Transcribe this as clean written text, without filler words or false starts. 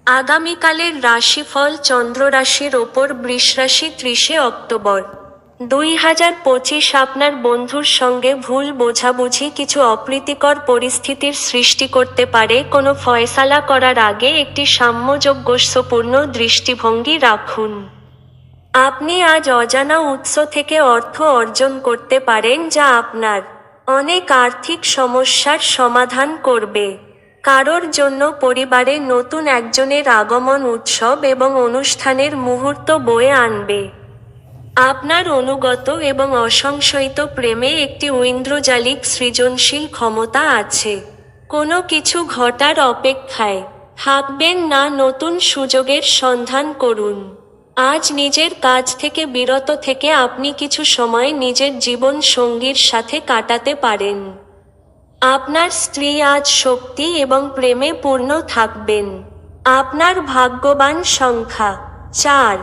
আগামীকালের রাশিফল চন্দ্র রাশির ওপর বৃষ রাশি 30 অক্টোবর 2025। আপনার বন্ধুর সঙ্গে ভুল বোঝাবুঝি কিছু অপ্রীতিকর পরিস্থিতির সৃষ্টি করতে পারে। কোনো ফয়সালা করার আগে একটি সামঞ্জস্যপূর্ণ দৃষ্টিভঙ্গি রাখুন। আপনি আজ অজানা উৎস থেকে অর্থ অর্জন করতে পারেন যা আপনার অনেক আর্থিক সমস্যার সমাধান করবে। কারোর জন্য পরিবারে নতুন একজনের আগমন উৎসব এবং অনুষ্ঠানের মুহূর্ত বয়ে আনবে। আপনার অনুগত এবং অসংশয়িত প্রেমে একটি ঐন্দ্রজালিক সৃজনশীল ক্ষমতা আছে। কোনো কিছু ঘটার অপেক্ষায় থাকবেন না, নতুন সুযোগের সন্ধান করুন। আজ নিজের কাজ থেকে বিরত থেকে আপনি কিছু সময় নিজের জীবন সঙ্গীর সাথে কাটাতে পারেন। আপনার স্ত্রী আজ শক্তি এবং প্রেমে পূর্ণ থাকবেন। আপনার ভাগ্যবান সংখ্যা 4।